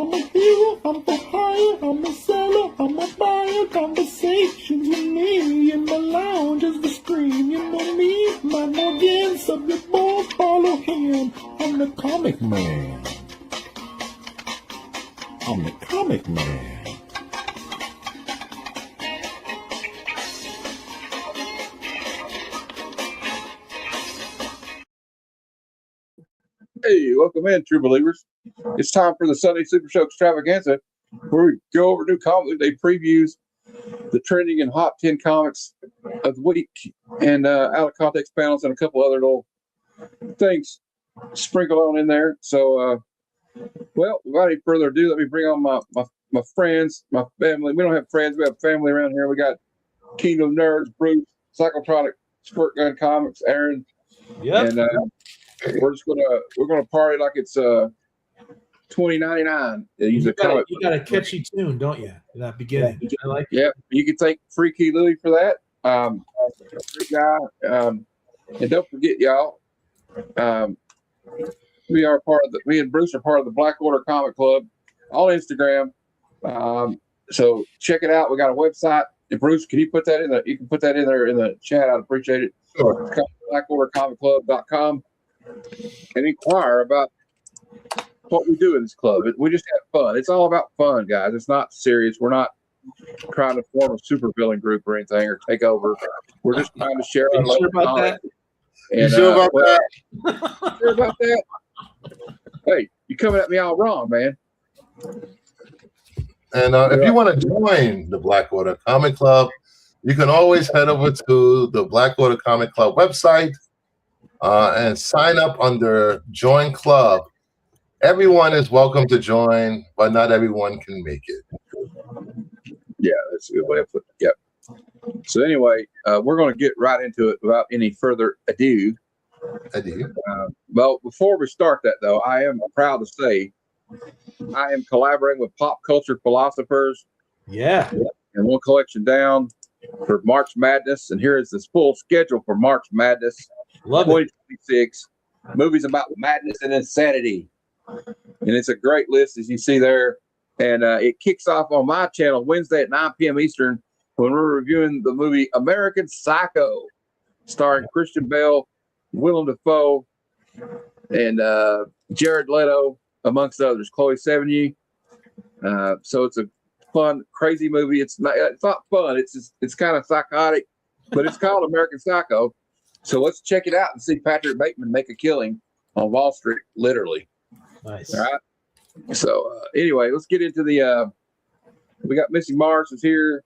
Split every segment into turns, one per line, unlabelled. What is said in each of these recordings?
I'm a hero, I'm for hire, I'm a seller, I'm a buyer. Conversations with me in my lounge as the scream. You know me, my Morgan, subject boy, follow him. I'm the comic man. I'm the comic man.
Hey, welcome in, true believers. It's time for the Sunday Supershow Extravaganza, where we go over new comic day previews, the trending and hot 10 comics of the week, and out of context panels and a couple other little things sprinkled on in there. So, well, without any further ado, let me bring on my friends, my family. We don't have friends, we have family around here. We got Kingdom Nerds, Bruce, Psychotronic, Squirt Gun Comics, Aaron.
Yep.
And we're gonna party like it's $20.99.
You got a catchy tune, don't you? In that beginning, I like it.
Yeah, you can thank Freaky Louie for that. Great guy. And don't forget, y'all, we are part of me and Bruce are part of the Black Order Comic Club on Instagram. So check it out. We got a website. And Bruce, can you put that in the? You can put that in there in the chat. I'd appreciate it.
Sure.
It's blackordercomicclub.com and inquire about what we do in this club. We just have fun. It's all about fun, guys. It's not serious. We're not trying to form a super villain group or anything or take over. We're just trying to share our love
about that?
And,
you sure about that?
Sure about that? Hey, you coming at me all wrong, man.
And if you want to join the Black Order Comic Club, you can always head over to the Black Order Comic Club website and sign up under Join Club. Everyone is welcome to join, but not everyone can make it.
Yeah, that's a good way of putting it. Yep. So anyway, we're going to get right into it without any further ado. Well, before we start that, though, I am proud to say I am collaborating with pop culture philosophers.
Yeah.
And one collection down for March Madness. And here is this full schedule for March Madness 2026. Movies about madness and insanity. And it's a great list, as you see there. And it kicks off on my channel Wednesday at 9 p.m. Eastern when we're reviewing the movie American Psycho, starring Christian Bale, Willem Dafoe, and Jared Leto, amongst others, Chloe Sevigny. So it's a fun, crazy movie. It's not fun. It's kind of psychotic, but it's called American Psycho. So let's check it out and see Patrick Bateman make a killing on Wall Street, literally.
Nice.
All right. So anyway, let's get into the. We got Missy Mars is here.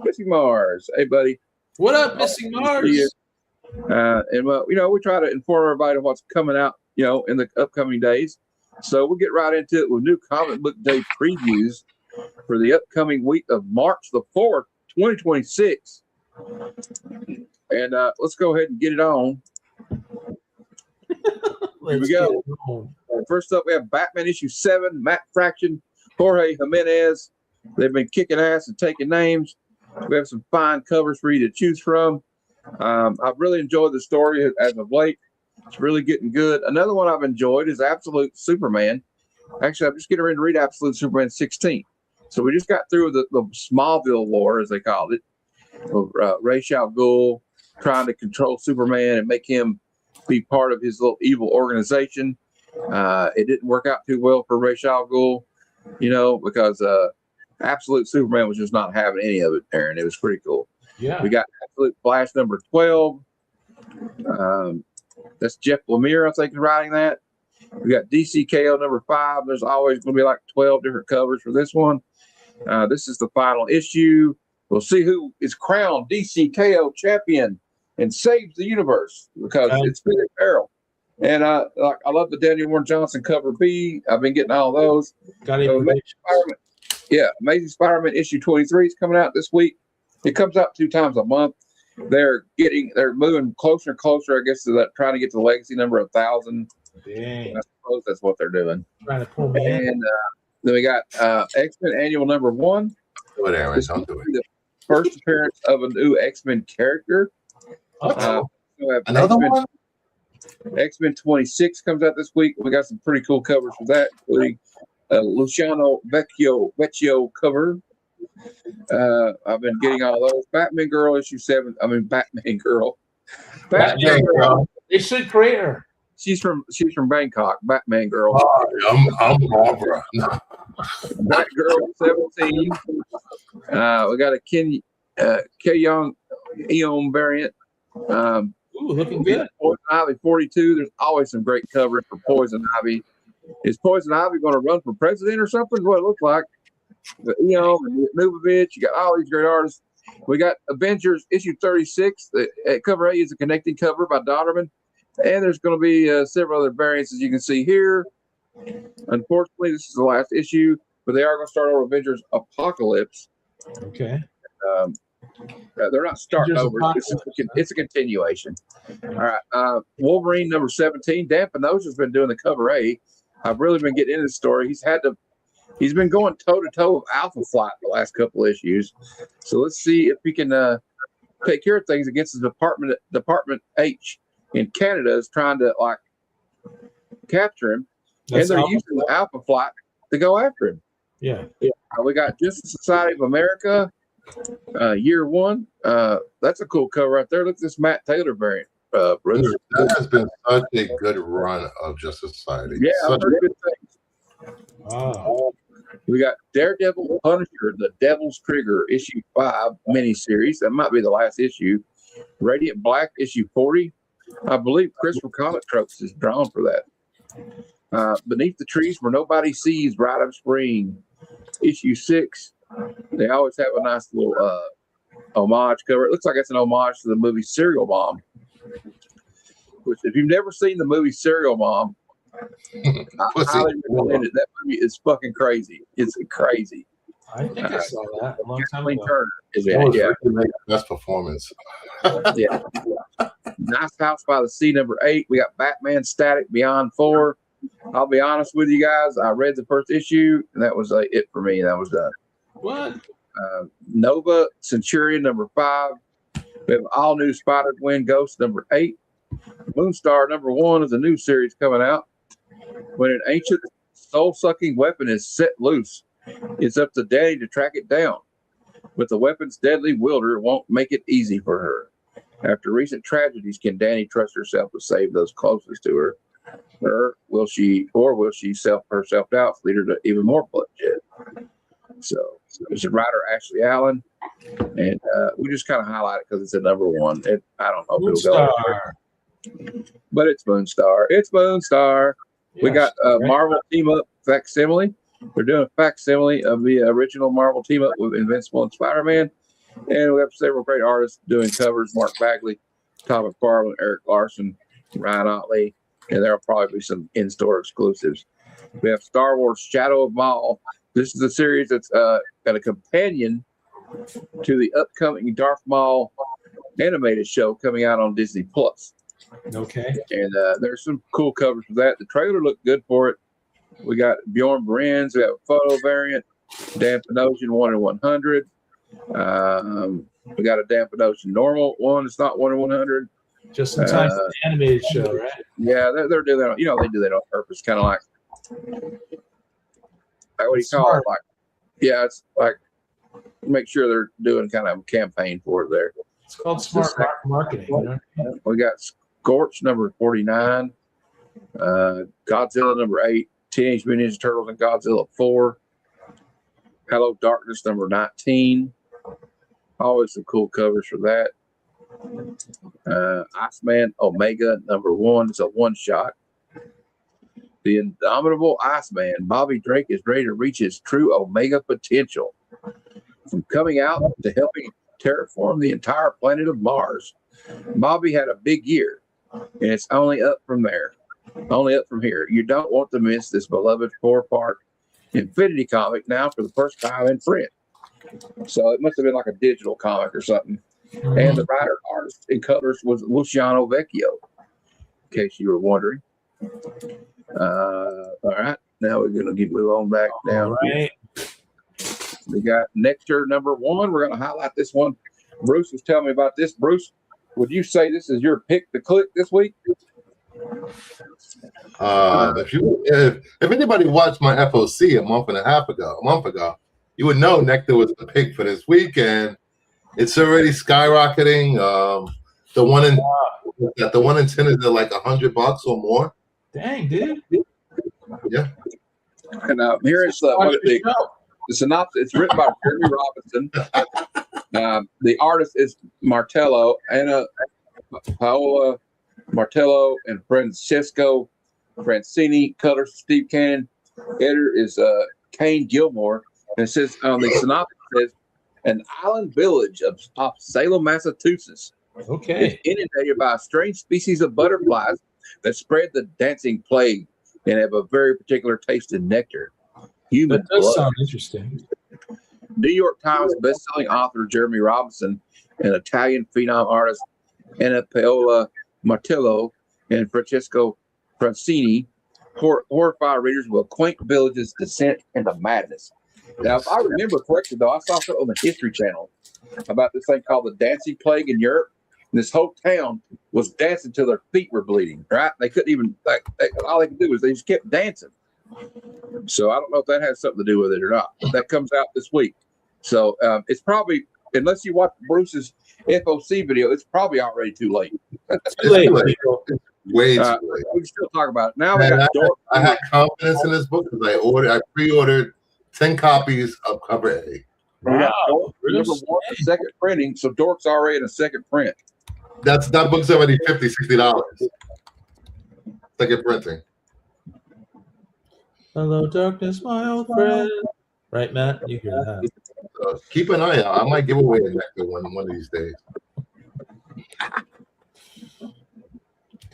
Missy Mars, hey buddy.
What up, Missy Mars?
And well, we try to inform everybody of what's coming out, in the upcoming days. So we'll get right into it with new comic book day previews for the upcoming week of March the 4th, 2026. And let's go ahead and get it on. Here we go. First up, we have Batman issue 7, Matt Fraction, Jorge Jimenez. They've been kicking ass and taking names. We have some fine covers for you to choose from. I've really enjoyed the story as of late. It's really getting good. Another one I've enjoyed is Absolute Superman. Actually, I'm just getting ready to read Absolute Superman 16. So we just got through the Smallville War, as they called it, of Ra's al Ghul trying to control Superman and make him be part of his little evil organization. It didn't work out too well for Ra's al Ghul, because Absolute Superman was just not having any of it, Aaron. It was pretty cool.
Yeah.
We got Absolute Flash number 12. That's Jeff Lemire, I think, is writing that. We got DCKO number 5. There's always going to be like 12 different covers for this one. This is the final issue. We'll see who is crowned DCKO champion and saves the universe because it's been in peril. And I love the Daniel Warren Johnson cover B. I've been getting all those. Amazing Spider-Man issue 23 is coming out this week. It comes out 2 times a month. They're moving closer and closer, I guess, to that, trying to get to the legacy number 1,000.
Dang.
I suppose that's what they're doing.
Trying to pull me in.
And then we got X-Men Annual number 1.
Do it, Aaron. Don't do it.
The first appearance of a new X-Men character.
Another one?
X-Men 26 comes out this week. We got some pretty cool covers for that, including Luciano Vecchio cover. I've been getting all those. Batman Girl issue 7. Batman Girl.
Batman Girl.
They should create her.
She's from Bangkok. Batman Girl.
I'm Barbara.
Batgirl 17. We got a Young Eon variant.
Ooh, looking good.
Poison Ivy 42. There's always some great coverage for Poison Ivy. Is Poison Ivy going to run for president or something? What it looks like. But, Nubovich, you got all these great artists. We got Avengers issue 36. The cover A is a connecting cover by Dodderman. And there's going to be several other variants, as you can see here. Unfortunately, this is the last issue, but they are going to start over Avengers Apocalypse.
Okay.
They're not starting over. It's a continuation. All right. Wolverine number 17. Dan Pinocha has been doing the cover A. I've really been getting into the story. He's been going toe-to-toe with Alpha Flight the last couple issues. So let's see if he can take care of things against the Department H in Canada is trying to capture him. And they're using the Alpha Flight to go after him.
Yeah.
We got Justice Society of America, year 1. That's a cool cover right there. Look at this Matt Taylor variant. Bruce.
That has been such a good run of Justice Society.
Yeah, I've heard good things.
Wow.
We got Daredevil Punisher, the Devil's Trigger, issue 5 miniseries. That might be the last issue. Radiant Black, issue 40. I believe Christopher Comic Tropes is drawn for that. Beneath the Trees Where Nobody Sees, Rite of Spring, issue 6. They always have a nice little homage cover. It looks like it's an homage to the movie Serial Mom. Which, if you've never seen the movie Serial Mom, I highly recommend it. That movie is fucking crazy. It's crazy.
I think I saw that a long time ago.
Turner is in
That was
it.
really best performance.
Yeah. Nice House by the Sea number 8. We got Batman Static Beyond 4. I'll be honest with you guys. I read the first issue, and that was it for me. That was done.
What?
Nova Centurion number 5. We have all new Spider Gwen Ghost number 8. Moonstar number 1 is a new series coming out. When an ancient soul-sucking weapon is set loose, it's up to Danny to track it down. But the weapon's deadly wielder won't make it easy for her. After recent tragedies, can Danny trust herself to save those closest to her? Or will she self herself doubt, lead her to even more bloodshed? So there's a writer, Ashley Allen, and we just kind of highlight it because it's a number 1. I don't know if it'll go, but it's Moonstar. It's Moonstar. Yes, we got Marvel Team Up facsimile. We're doing a facsimile of the original Marvel Team Up with Invincible and Spider-Man, and we have several great artists doing covers: Mark Bagley, Tom McFarlane, Eric Larson, Ryan Otley, and there'll probably be some in-store exclusives. We have Star Wars Shadow of Maul. This is a series that's got a companion to the upcoming Darth Maul animated show coming out on Disney Plus.
Okay.
And there's some cool covers for that. The trailer looked good for it. We got Bjorn Berens. We have a photo variant. Dan Pinocha 1 in 100. We got a Dan Pinocha normal one. It's not 1 in 100.
Just in time for the animated show, right?
Yeah, they're doing that. They do that on purpose. Kind of like what do you call it? Like, yeah, it's like make sure they're doing kind of a campaign for it there.
It's called smart marketing. You know?
We got Scorch number 49, Godzilla number 8, Teenage Mutant Ninja Turtles and Godzilla 4, Hello Darkness number 19. Always some cool covers for that. Iceman Omega number 1 is a one-shot. The indomitable Iceman, Bobby Drake, is ready to reach his true Omega potential. From coming out to helping terraform the entire planet of Mars, Bobby had a big year, and it's only up from there. Only up from here. You don't want to miss this beloved 4-part Infinity comic now for the first time in print. So it must have been like a digital comic or something. Mm-hmm. And the writer, artist, and covers was Luciano Vecchio, in case you were wondering. All right, now we're going to move on back down. Right. We got Nectar number 1. We're going to highlight this one. Bruce was telling me about this. Bruce, would you say this is your pick to click this week?
If anybody watched my FOC a month ago, you would know Nectar was the pick for this week, and it's already skyrocketing. The one in 10 is like $100 or more.
Dang, dude.
Yeah.
And here is the synopsis. It's written by Jeremy Robinson. The artist is Martello, Anna Paola Martello, and Francesco Francini. Color Steve Cannon. Editor is Kane Gilmore. And it says on the synopsis, it says, an island village of Salem, Massachusetts, is inundated by a strange species of butterflies that spread the dancing plague and have a very particular taste in nectar. Human
That does
blood.
sound interesting.
New York Times bestselling author Jeremy Robinson and Italian phenom artist Anna Paola Martello and Francesco Francini horrify readers with a quaint village's descent into madness. Now, if I remember correctly, though, I saw something on the History Channel about this thing called the dancing plague in Europe. And this whole town was dancing till their feet were bleeding, right? They couldn't even, all they could do was they just kept dancing. So I don't know if that has something to do with it or not. But that comes out this week. So it's probably, unless you watch Bruce's FOC video, it's probably already too late.
Too late. Way too late.
We can still talk about it. Now we got
I had confidence in this book because I pre-ordered 10 copies of Cover A.
Wow. Number one, second printing. So Dork's already in a second print.
That book's already $50-$60. Second printing.
Hello, darkness, my old friend. Right, Matt? You hear that?
Keep an eye out. I might give away a nectar one of these days.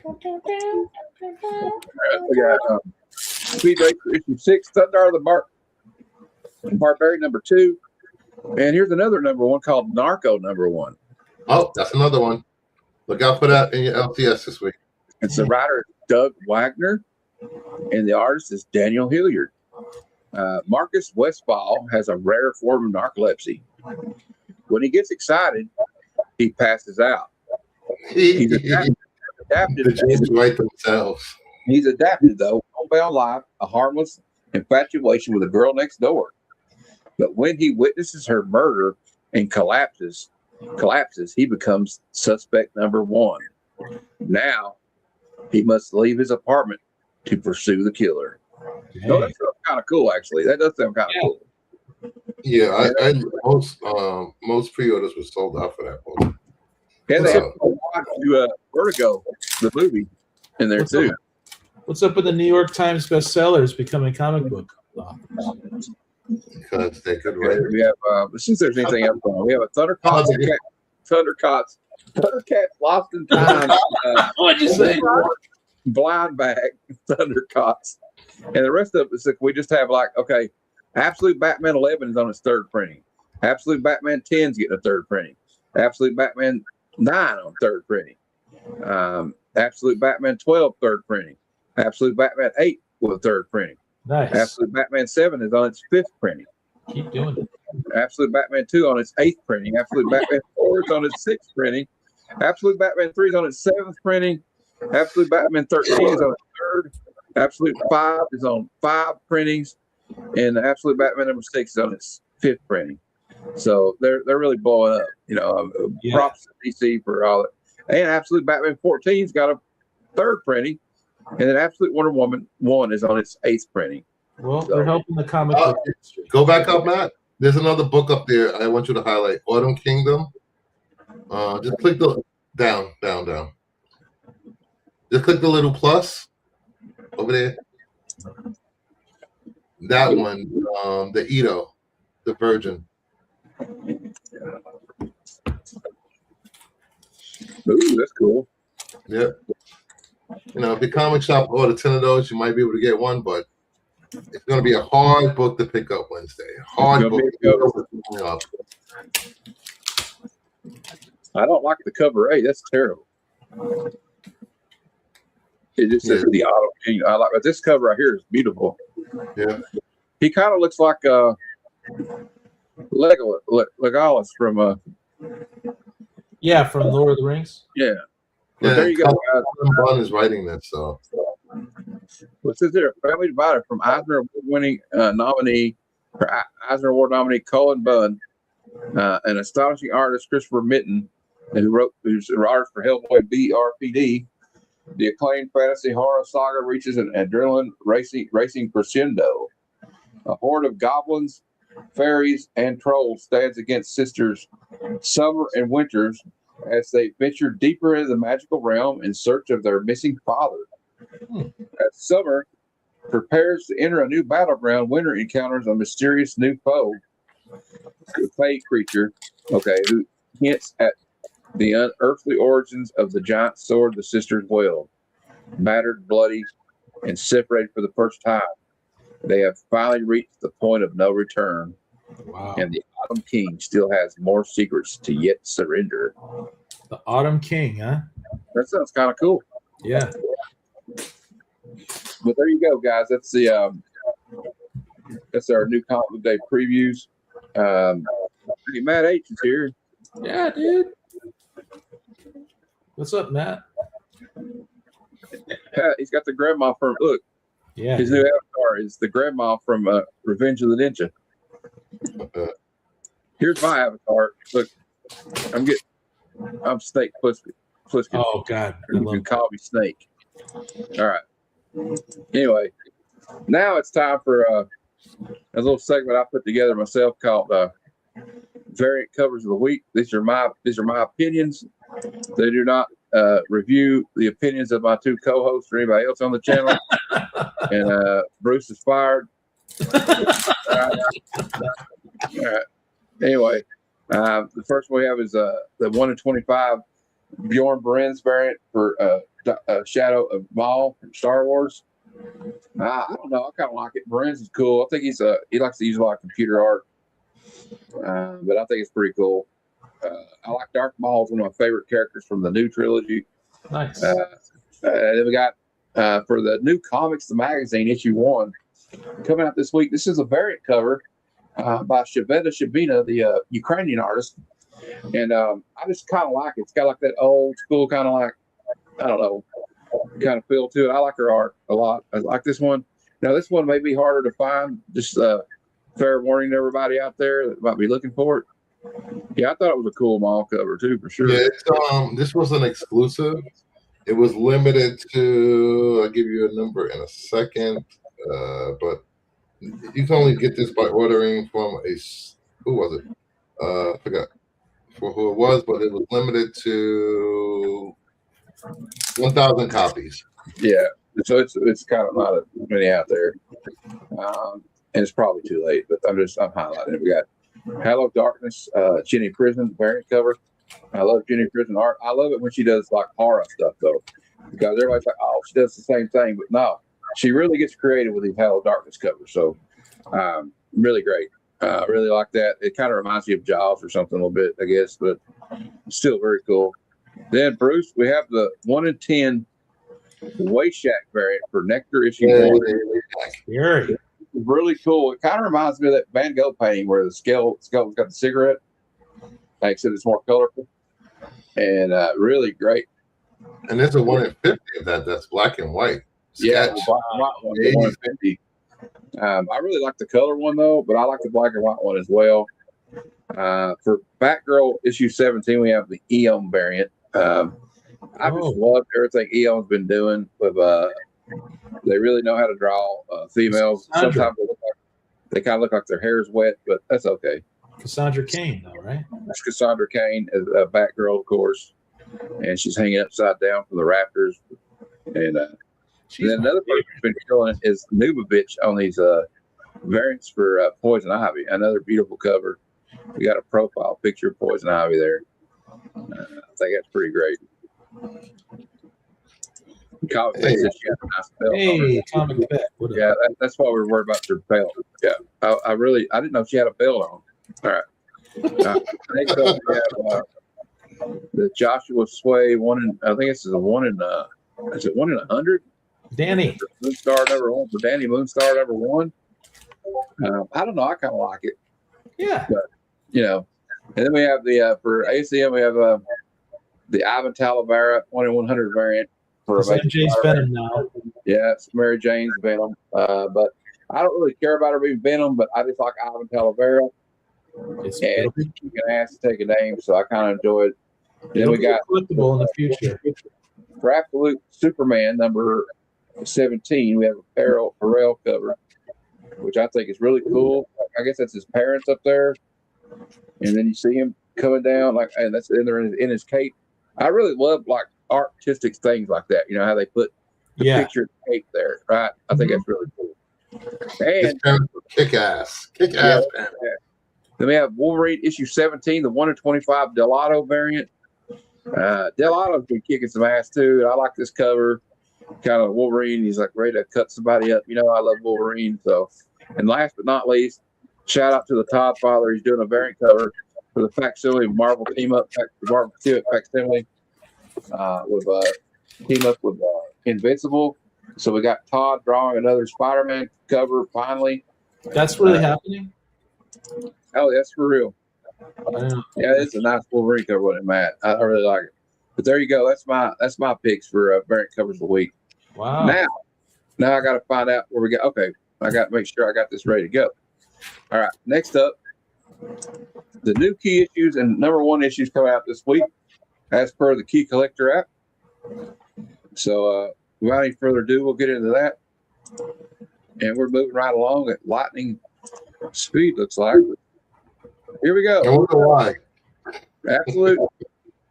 We got Speed Racer issue 6, Thunder of the Barbarian number 2. And here's another number 1 called Narco number 1.
Oh, that's another one. Look out for that in your LTS this week.
It's the writer Doug Wagner, and the artist is Daniel Hilliard. Marcus Westphal has a rare form of narcolepsy. When he gets excited, he passes out. He's adapted.
The James write themselves.
He's adapted, though, homebound life, a harmless infatuation with a girl next door. But when he witnesses her murder and collapses, he becomes suspect number 1. Now, he must leave his apartment to pursue the killer. So that sounds kind of cool, actually. That does sound kind of cool.
Yeah, most pre-orders were sold out for that book.
And they have to Vertigo, the movie, in there too.
What's up with the New York Times bestsellers becoming comic book authors?
Because they could write.
We have, since there's anything else going on, we have a Thundercats Lost in Time.
What'd you say?
Blind Bag, Thundercats. And the rest of it is like we just have Absolute Batman 11 is on its 3rd printing. Absolute Batman 10 is getting a 3rd printing. Absolute Batman 9 on 3rd printing. Absolute Batman 12 3rd printing. Absolute Batman 8 with a 3rd printing.
Nice.
Absolute Batman 7 is on its 5th printing.
Keep doing it.
Absolute Batman 2 on its 8th printing. Absolute Batman 4 is on its 6th printing. Absolute Batman 3 is on its 7th printing. Absolute Batman 13 is on its 3rd. Absolute 5 is on 5 printings. And the Absolute Batman number 6 is on its 5th printing. So they're really blowing up. Props to DC for all it. And Absolute Batman 14's got a 3rd printing. And then Absolute Wonder Woman 1 is on its 8th printing.
Well, they're helping the comic book industry.
Go back up, Matt. There's another book up there I want you to highlight. Autumn Kingdom. Just click the down. Just click the little plus over there. That one, the Ito, the Virgin.
Ooh, that's cool.
Yeah. If your comic shop order 10 of those, you might be able to get one, but it's going to be a hard book to pick up Wednesday. Hard book to pick up.
I don't like the cover A. That's terrible. It just says the Auto King. I like, but this cover right here is beautiful.
Yeah.
He kind of looks like Legolas from
from Lord of the Rings.
Yeah.
Yeah,
there you go.
Bun is writing that, so
Well, it says there, Family Divided from Eisner Award-winning nominee, Eisner Award nominee Colin Bunn, an astonishing artist Christopher Mitten, who's an artist for Hellboy BRPD. The acclaimed fantasy horror saga reaches an adrenaline racing crescendo. A horde of goblins, fairies, and trolls stands against sisters Summer and Winters as they venture deeper into the magical realm in search of their missing father. As Summer prepares to enter a new battleground, Winter encounters a mysterious new foe, a fey creature, who hints at the unearthly origins of the giant sword the sisters wield. Battered, bloody, and separated for the first time, they have finally reached the point of no return.
Wow.
And the Autumn King still has more secrets to yet surrender.
The Autumn King, huh?
That sounds kind of cool.
Yeah.
But there you go, guys. That's our new comic book day previews. Hey, Matt H is here.
Yeah, dude. What's up, Matt?
He's got the grandma from
Yeah.
his new avatar is the grandma from Revenge of the Ninja. Here's my avatar. Look, I'm Snake Plissken.
Oh God.
You can call me Snake. All right. Anyway, now it's time for a little segment I put together myself called Variant Covers of the Week. These are my opinions. They do not review the opinions of my two co-hosts or anybody else on the channel. And Bruce is fired. All right. Anyway, the first one we have is the 1 in 25 Bjorn Berens variant for Shadow of Maul from Star Wars. I don't know. I kind of like it. Berens is cool. I think he likes to use a lot of computer art, but I think it's pretty cool. I like Darth Maul. It's one of my favorite characters from the new trilogy.
Nice.
Then we got for the new Comics the Magazine issue 1 coming out this week. This is a variant cover by Shaveta Shabina, the Ukrainian artist, and I just kind of like it. It's got like that old school kind of like, I don't know, kind of feel to it. I like her art a lot. I like this one. Now this one may be harder to find. Just fair warning to everybody out there that might be looking for it. Yeah, I thought it was a cool mall cover too, for sure.
Yeah, this was an exclusive. It was limited to, I'll give you a number in a second, but you can only get this by ordering from who was it? I forgot for who it was, but it was limited to 1,000 copies.
Yeah, so it's kind of not as many out there, and it's probably too late. But I'm highlighting it. We got Hello Darkness, Jenny Prison variant cover. I love Jenny Prison art. I love it when she does like horror stuff though, because everybody's like, oh, she does the same thing, but no, she really gets creative with these Hello Darkness covers. So really great. Really like that. It kind of reminds me of Jaws or something a little bit, I guess, but still very cool. Then Bruce, we have the 1 in 10 Wayshack variant for Nectar issue 1.
Scary.
Really cool. It kind of reminds me of that Van Gogh painting where the skull's got the cigarette. Like I said, it's more colorful and really great.
And there's a 1 in 50 of that. That's black and white.
Yeah, the black and white one, the 1 in 50. I really like the color one though, but I like the black and white one as well. For Batgirl issue 17, we have the Eon variant. I just love everything Eon's been doing with they really know how to draw females. Sometimes they kind of look like their hair's wet, but that's okay.
Cassandra Cain, though, right?
That's Cassandra Cain, a Batgirl, of course, and she's hanging upside down from the rafters. And then another person who's been killing it is Nubavitch on these variants for Poison Ivy. Another beautiful cover. We got a profile picture of Poison Ivy there. I think that's pretty great.
Hey, Comic Pet.
Yeah, that's why we were worried about your belt. Yeah, I didn't know she had a belt on. All right. Next up, we have the Joshua Sway I think this is a 1 in. Is it 1 in 100?
Danny
Moonstar number 1 for Danny Moonstar number 1. I don't know. I kind of like it.
Yeah.
But, and then we have the for ACM we have the Ivan Talavera 1 in 100 variant for
MJ's Venom now.
Yeah, it's Mary Jane's Venom. But I don't really care about her being Venom, but I just like Ivan Talavera.
It's
And
it'll be,
you can ask to take a name, so I kind of enjoy it. Then
it'll
we
be
got
collectible in the future.
for Absolute Superman number 17. We have a Pharrell cover, which I think is really cool. I guess that's his parents up there, and then you see him coming down and that's in his cape. I really love like artistic things like that. You know how they put the picture of the cape there, right? I think that's really cool. And
kick ass.
Then we have Wolverine issue 17, the 1 in 25 Delato variant. Delato's been kicking some ass too. And I like this cover. Kind of Wolverine. He's like ready to cut somebody up. You know, I love Wolverine. So, and last but not least, shout out to the Todd Father. He's doing a variant cover for the facsimile Marvel team up, Marvel facsimile with team up with Invincible. So we got Todd drawing another Spider-Man cover finally.
That's really happening.
Oh, that's for real. Yeah, it's a nice Wolverine cover with it, Matt. I really like it. But there you go. That's my picks for variant covers of the week.
Wow.
Now I got to find out where we got. Okay, I got to make sure I got this ready to go. All right. Next up, the new key issues and number 1 issues come out this week, as per the Key Collector app. So without any further ado, we'll get into that, and we're moving right along at lightning speed. Looks like. Here we go.
I wonder why.
Absolute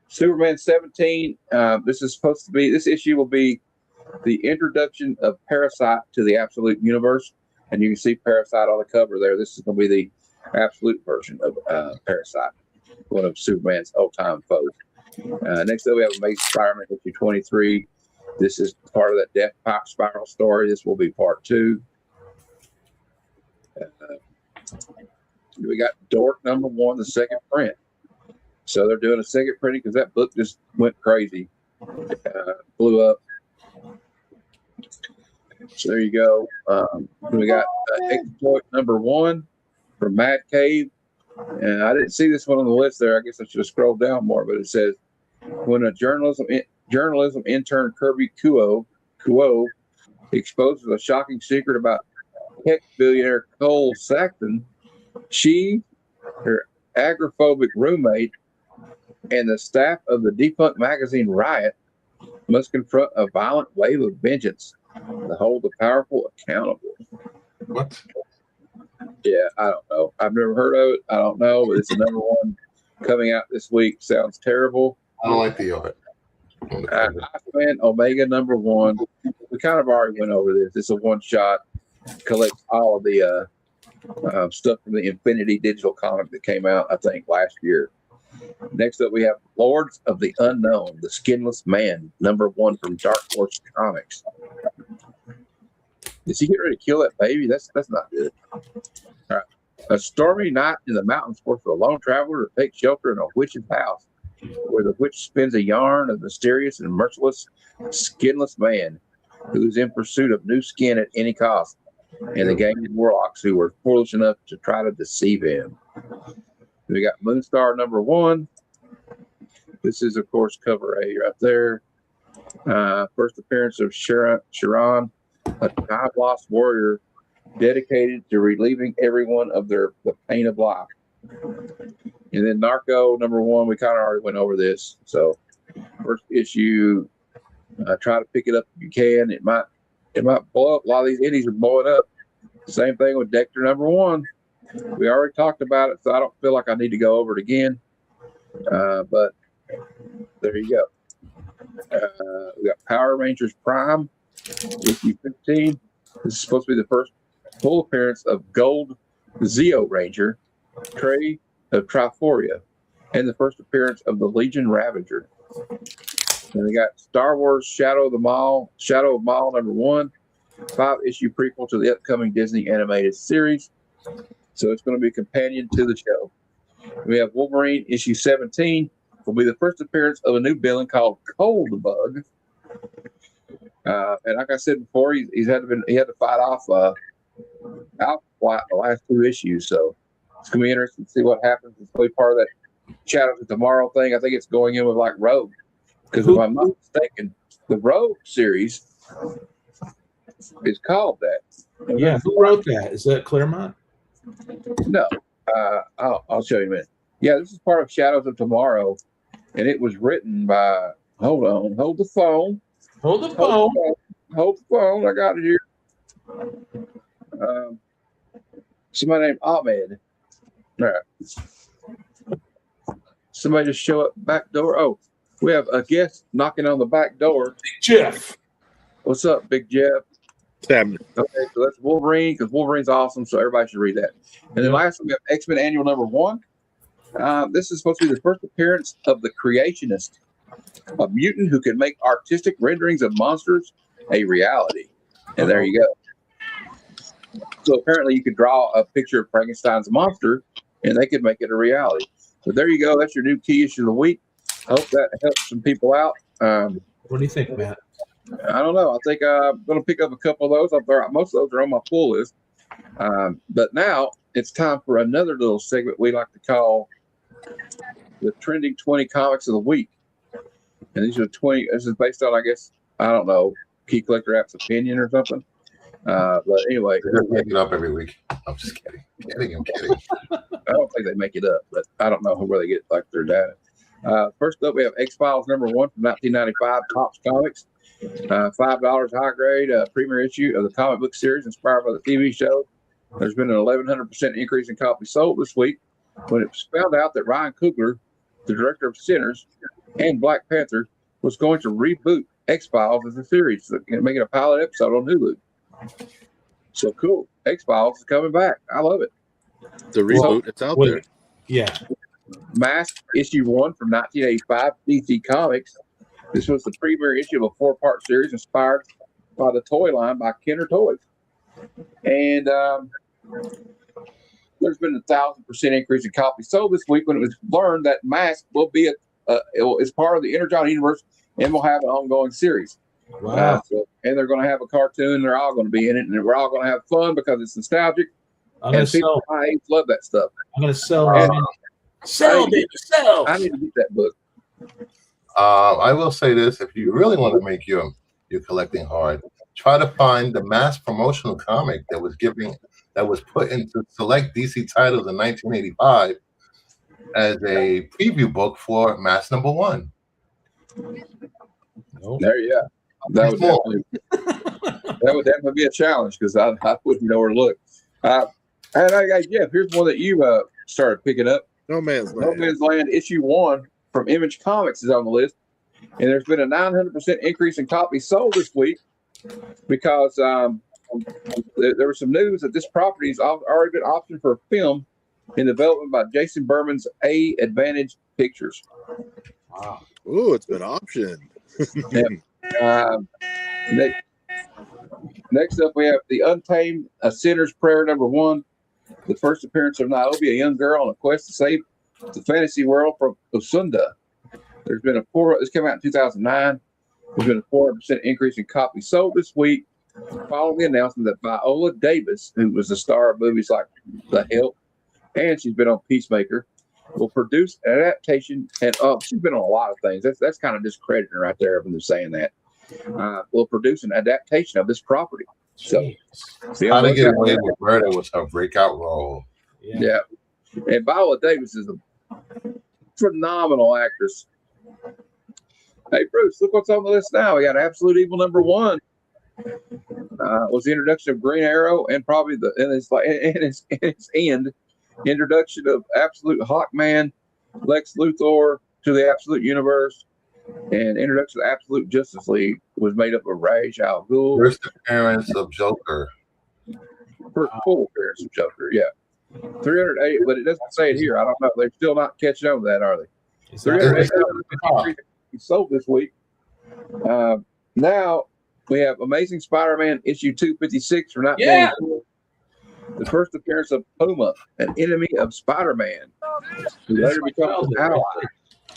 Superman 17. This issue will be the introduction of Parasite to the Absolute universe. And you can see Parasite on the cover there. This is going to be the Absolute version of Parasite, one of Superman's old-time foes. Next up, we have Amazing Spider-Man issue 23. This is part of that Death Pipe Spiral story. This will be part 2. We got Dork number 1, the second print. So they're doing a second printing because that book just went crazy, blew up. So there you go. We got Exploit number 1 from Mad Cave. And I didn't see this one on the list there. I guess I should have scrolled down more, but it says, when a journalism intern Kirby Kuo exposes a shocking secret about tech billionaire Cole Saxon, she, her agoraphobic roommate, and the staff of the defunct magazine Riot must confront a violent wave of vengeance to hold the powerful accountable.
What?
Yeah, I don't know. I've never heard of it. I don't know, but it's the number 1 coming out this week. Sounds terrible.
I don't like the art.
Aquaman Omega number 1. We kind of already went over this. It's a one-shot. Collects all of the stuff from the Infinity digital comic that came out, I think, last year. Next up, we have Lords of the Unknown, the Skinless Man, number 1 from Dark Horse Comics. Did he get ready to kill that baby? That's not good. All right. A stormy night in the mountains forces a lone traveler to take shelter in a witch's house, where the witch spins a yarn of mysterious and merciless skinless man who is in pursuit of new skin at any cost, and the gang of warlocks who were foolish enough to try to deceive him. We got Moonstar number 1. This is, of course, cover A right there. First appearance of Sharon, a time-lost warrior dedicated to relieving everyone of the pain of life. And then Narco number 1, we kind of already went over this. So first issue, try to pick it up if you can. It might blow up. A lot of these indies are blowing up. Same thing with Dector number 1. We already talked about it, so I don't feel like I need to go over it again. But there you go. We got Power Rangers Prime, issue 15. This is supposed to be the first full appearance of Gold Zeo Ranger, Trey of Triforia, and the first appearance of the Legion Ravager. And we got Star Wars Shadow of Maul number 1, 5-issue prequel to the upcoming Disney animated series. So it's going to be a companion to the show. We have Wolverine issue 17. Will be the first appearance of a new villain called Cold Bug. And like I said before, he had to fight off Alpha Flight in the last 2 issues. So it's going to be interesting to see what happens. It's going to be part of that Shadow of Tomorrow thing. I think it's going in with like Rogue. Because if I'm not mistaken, the Rogue series It's called that.
Yeah, who wrote that? Is that Claremont?
No, I'll show you in a minute. Yeah, this is part of Shadows of Tomorrow, and it was written by. Hold on, hold the phone.
Hold the phone.
Hold the phone. I got it here. Somebody named Ahmed. All right. Somebody just show up back door. Oh, we have a guest knocking on the back door.
Jeff.
What's up, Big Jeff?
Damn.
Okay, so that's Wolverine, because Wolverine's awesome, so everybody should read that. And then last we have X-Men Annual number 1. This is supposed to be the first appearance of the Creationist, a mutant who can make artistic renderings of monsters a reality. And there you go. So apparently you could draw a picture of Frankenstein's monster, and they could make it a reality. So there you go. That's your new key issue of the week. Hope that helps some people out.
What do you think, Matt?
I don't know. I think I'm going to pick up a couple of those. Most of those are on my pull list. But now it's time for another little segment we like to call the Trending 20 Comics of the Week. And these are 20. This is based on, I guess, I don't know, Key Collector App's opinion or something. But anyway.
They just make it up every week. I'm just kidding. I'm kidding.
I don't think they make it up, but I don't know where they get like their data. First up, we have X-Files number 1 from 1995, Topps Comics. $5 high grade premier issue of the comic book series inspired by the TV show. There's been an 1,100% increase in copies sold this week when it was found out that Ryan Coogler, the director of Sinners and Black Panther, was going to reboot X-Files as a series, making a pilot episode on Hulu. So cool. X-Files is coming back. I love it.
The reboot, it's out there.
Yeah.
Mask issue 1 from 1985, DC Comics. This was the premier issue of a 4-part series inspired by the toy line by Kenner Toys. And there's been 1,000% increase in copies sold this week when it was learned that Mask will be is part of the Energon universe and will have an ongoing series.
Wow.
And they're going to have a cartoon. They're all going to be in it, and we're all going to have fun because it's nostalgic. And people my age love that stuff.
I'm going to sell. Sell, baby, sell.
I need to get that book.
I will say this: if you really want to make your collecting hard, try to find the mass promotional comic that was put into select DC titles in 1985 as a preview book for Mass number 1.
There you go. That would definitely be a challenge because I wouldn't know where to look. And Jeff, here's one that you started picking up.
No Man's Land.
No Man's Land issue 1 from Image Comics is on the list, and there's been a 900% increase in copies sold this week because there was some news that this property has already been optioned for a film in development by Jason Berman's A Advantage Pictures.
Wow.
Ooh, it's been optioned.
Next up, we have The Untamed, A Sinner's Prayer number 1, the first appearance of Niobe, a young girl on a quest to save the fantasy world from Usunda. There's been this came out in 2009. There's been a 400% increase in copies sold this week following the announcement that Viola Davis, who was the star of movies like The Help, and she's been on Peacemaker, will produce an adaptation. And she's been on a lot of things. That's kind of discrediting right there when they're saying that. Will produce an adaptation of this property. So,
How to Get Away with Murder was her breakout role.
Yeah. And Viola Davis is a phenomenal actress. Hey, Bruce, look what's on the list now. We got Absolute Evil number 1. Was the introduction of Green Arrow and probably in its end, introduction of Absolute Hawkman, Lex Luthor to the Absolute Universe, and introduction of Absolute Justice League was made up of Ra's al Ghul.
First appearance of Joker.
Full appearance of Joker, yeah. 308, but it doesn't say it here. I don't know. They're still not catching on to that, are they? 308 sold this week. Now we have Amazing Spider-Man issue 256 from 1984. The first appearance of Puma, an enemy of Spider-Man, who later becomes an ally.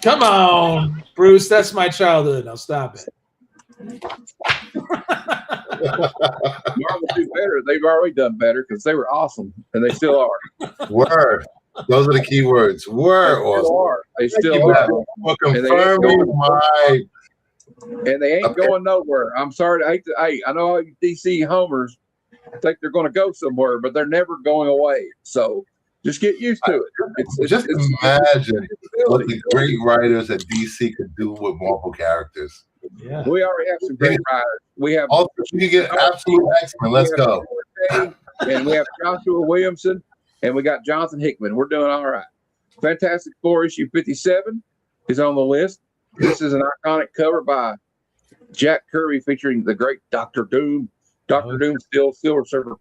Come on, Bruce. That's my childhood. Now stop it.
Marvel do better. They've already done better because they were awesome, and they still are.
Were. Those are the key words. Were
they
awesome.
They still are.
For confirming
and they ain't going nowhere. I'm sorry. I know all you DC homers think they're going to go somewhere, but they're never going away. So just get used to it.
Imagine what the great writers at DC could do with Marvel characters.
Yeah.
We already have some great writers. We have
also you get absolute X-Men. Let's go.
And we have Joshua Williamson, and we got Jonathan Hickman. We're doing all right. Fantastic Four issue 57 is on the list. This is an iconic cover by Jack Kirby featuring the great Dr. Doom. Dr. Doom steals Silver Surfer's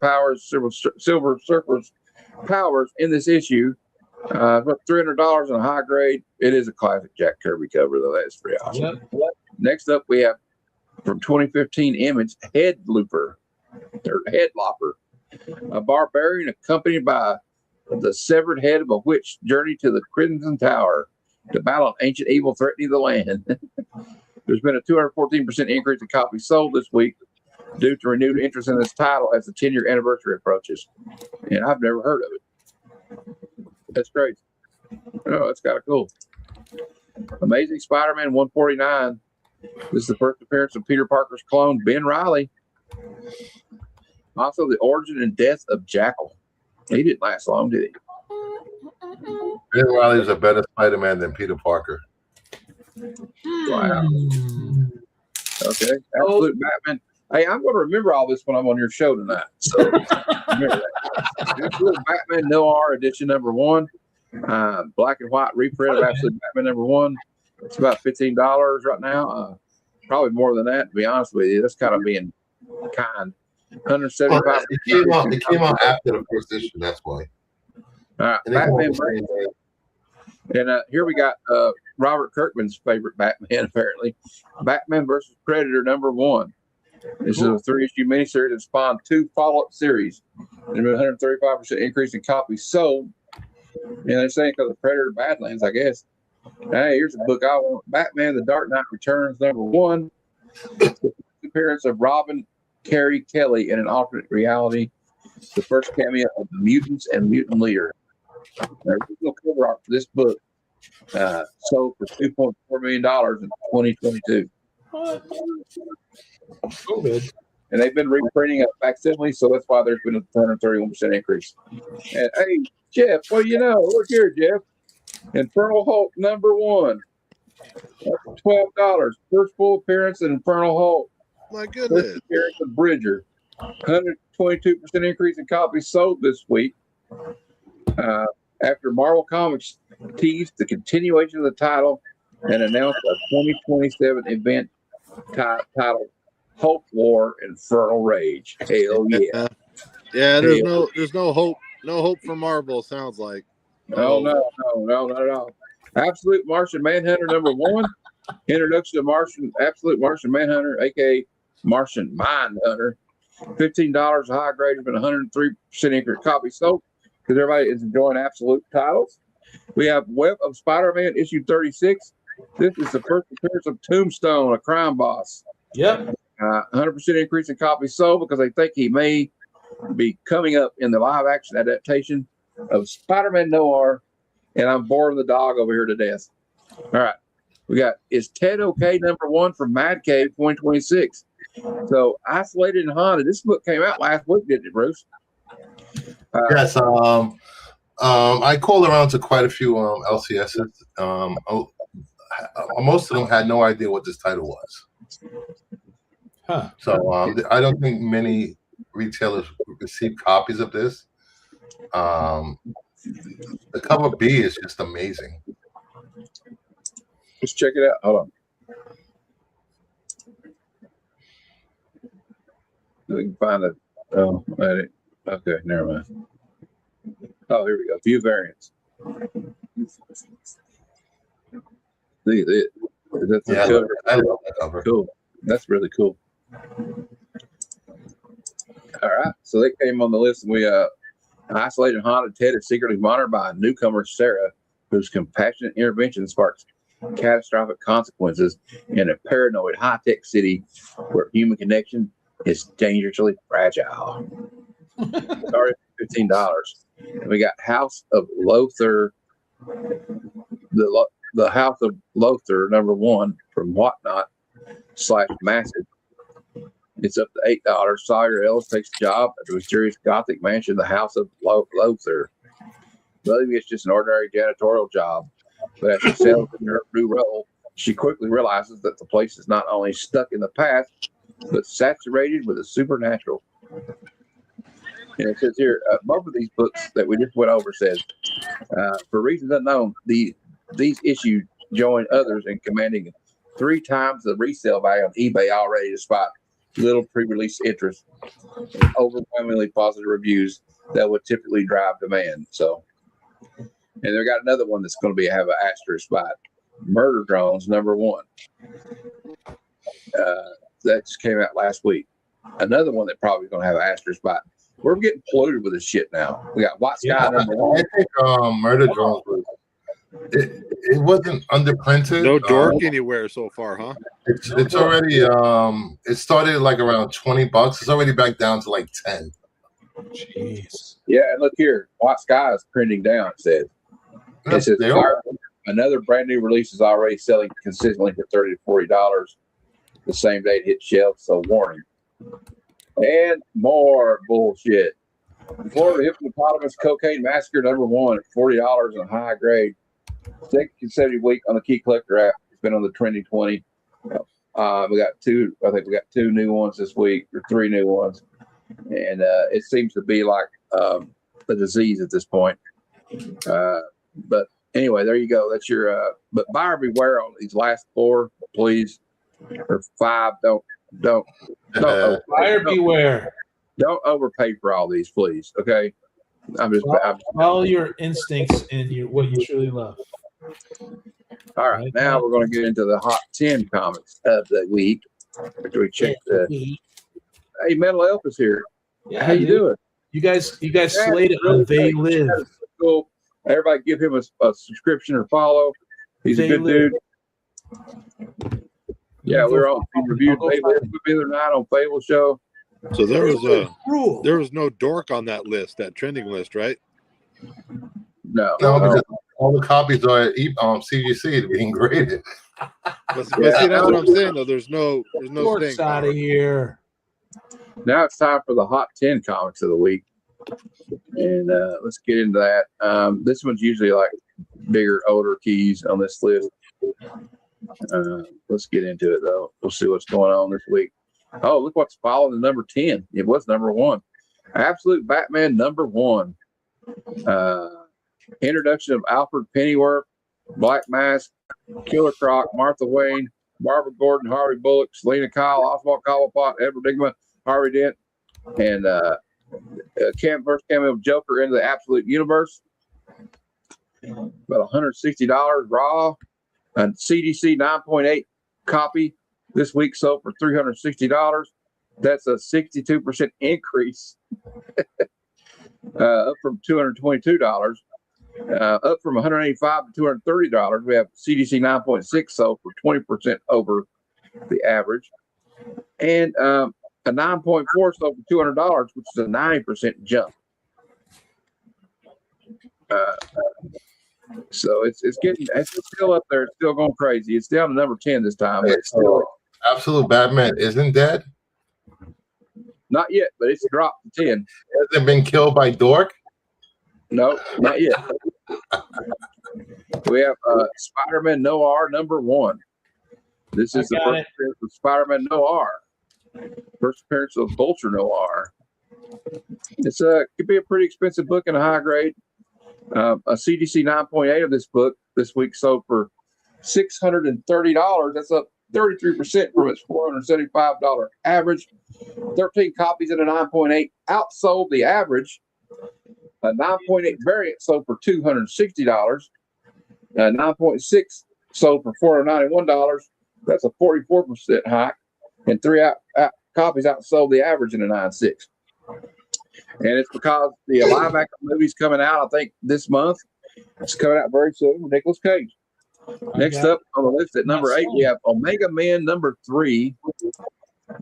powers in this issue. About $300 on a high grade. It is a classic Jack Kirby cover, though. That's pretty awesome. Yep. Next up, we have from 2015 Image Head Looper, or Head Lopper, a barbarian accompanied by the severed head of a witch journey to the Crimson Tower to battle ancient evil threatening the land. There's been a 214% increase in copies sold this week due to renewed interest in this title as the 10-year anniversary approaches. And I've never heard of it. That's great. Oh, that's kind of cool. Amazing Spider-Man 149. This is the first appearance of Peter Parker's clone, Ben Reilly. Also, the origin and death of Jackal. He didn't last long, did he?
Ben Reilly is a better Spider-Man than Peter Parker.
Wow. Okay. Absolute Batman. Hey, I'm going to remember all this when I'm on your show tonight. So remember that. Absolute Batman Noir edition number 1. Black and white reprint of Absolute Batman number 1. It's about $15 right now. Probably more than that, to be honest with you. That's kind of being kind. 175.
It came out after the first issue. That's why.
All right, Batman. And here we got Robert Kirkman's favorite Batman, apparently. Batman versus Predator number 1. This is a 3-issue miniseries that spawned 2 follow-up series. There's been a 135% increase in copies sold. And they're saying because of Predator Badlands, I guess. Hey, here's a book I want. Batman: The Dark Knight Returns number 1. It's the appearance of Robin Carey Kelly in an alternate reality. The first cameo of the mutants and mutant leader. The original cover art for this book sold for $2.4 million in 2022.
COVID.
And they've been reprinting a facsimile, so that's why there's been a 131% increase. And hey, Jeff, well, you know, look here, Jeff. Infernal Hulk number 1. That's $12. First full appearance in Infernal Hulk.
My goodness.
First appearance of Bridger. 122% increase in copies sold this week. After Marvel Comics teased the continuation of the title and announced a 2027 event titled Hulk War Infernal Rage. Hell yeah.
Yeah, there's no hope for Marvel, sounds like.
No, not at all. Absolute Martian Manhunter number 1. Introduction to Absolute Martian Manhunter, aka Martian Mindhunter. $15 high grade has been 103% increase copies sold because everybody is enjoying absolute titles. We have Web of Spider-Man issue 36. This is the first appearance of Tombstone, a crime boss.
Yep.
100% increase in copies sold because they think he may be coming up in the live action adaptation of Spider-Man Noir, and I'm boring the dog over here to death. All right. We got Is Ted Okay number 1 from Mad Cave 2026. So Isolated and Haunted. This book came out last week, didn't it, Bruce?
Yes. I called around to quite a few LCSs. Most of them had no idea what this title was.
Huh.
So I don't think many retailers received copies of this. The cover B is just amazing.
Let's check it out. Hold on. We can find it. Oh, okay, never mind. Oh, here we go. View variants. See it. That's the cover.
I love that cover.
Cool. That's really cool. All right. So they came on the list, and we Isolated and Haunted Ted is secretly monitored by a newcomer, Sarah, whose compassionate intervention sparks catastrophic consequences in a paranoid high-tech city where human connection is dangerously fragile. Started at $15. And we got House of Lothar, the House of Lothar number 1 from Whatnot. /massive. It's up to $8. Sawyer Ellis takes a job at the mysterious Gothic mansion, the House of Lothar. Believing it's just an ordinary janitorial job, but as she settles in her new role, she quickly realizes that the place is not only stuck in the past, but saturated with the supernatural. And it says here, both of these books that we just went over says, for reasons unknown, these issues join others in commanding 3 times the resale value on eBay already, despite little pre-release interest and overwhelmingly positive reviews that would typically drive demand. So, and they got another one that's going to have an asterisk by it. Murder Drones #1. That just came out last week. Another one that probably is going to have an asterisk by it. We're getting polluted with this shit now. We got White Sky #1.
I think Murder Drones was. It wasn't underprinted.
No dork anywhere so far, huh?
It's already it started like around $20. It's already back down to like 10.
Jeez.
Yeah, and look here, White Sky is trending down. It says another brand new release is already selling consistently for $30 to $40 the same day it hits shelves. So warning. And more bullshit. Florida Hippopotamus Cocaine Massacre #1 at $40 on high grade. Second consecutive week on the Key Collector app. It's been on the trending 20. We got 2. I think we got 2 new ones this week, or 3 new ones, and it seems to be like a disease at this point. But anyway, there you go. That's your. But buyer beware on these last 4, please, or 5. Don't.
Buyer beware.
Don't overpay for all these, please. Okay. I'm
follow your instincts and what you truly love.
All right, now we're going to get into the hot 10 comics of the week. After we check the. Hey, Mental Elf is here.
Yeah,
how you doing?
You guys slayed it on They Live.
Cool. Everybody, give him a subscription or follow. He's a good dude. Yeah, we're on. He reviewed They Live the other night on Fable Show.
So there was no dork on that list, that trending list, right?
No,
because all the copies are at CGC being graded.
But see, that's what I'm saying. Though there's no thing
out of here.
Now it's time for the hot 10 comics of the week, and let's get into that. This one's usually like bigger, older keys on this list. Let's get into it though. We'll see what's going on this week. Oh, look what's following the number 10. It was #1. Absolute Batman #1. Introduction of Alfred Pennyworth, Black Mask, Killer Croc, Martha Wayne, Barbara Gordon, Harvey Bullock, Selena Kyle, Oswald Cobblepot, Edward Digma, Harvey Dent, and first cameo of Joker into the Absolute Universe. About $160 raw. A CDC 9.8 copy this week sold for $360. That's a 62% increase, up from $222. Up from $185 to $230. We have CDC 9.6 sold for 20% over the average, and a 9.4 sold for $200, which is a 90% jump. So it's still up there. It's still going crazy. It's down to number 10 this time. But still,
Absolute Batman isn't dead?
Not yet, but it's dropped to 10.
Hasn't been killed by Dork?
No, not yet. We have Spider-Man Noir #1. This is the first appearance of Spider-Man Noir. First appearance of Vulture Noir. It's could be a pretty expensive book in a high grade. A CDC 9.8 of this book this week sold for $630. That's up 33% from its $475 average. 13 copies in a 9.8 outsold the average. A 9.8 variant sold for $260. A 9.6 sold for $491. That's a 44% hike. And 3 copies outsold the average in a 9.6. And it's because the live action movie's coming out, I think, this month. It's coming out very soon with Nicolas Cage. Next up on the list at number 8, we have Omega Man #3.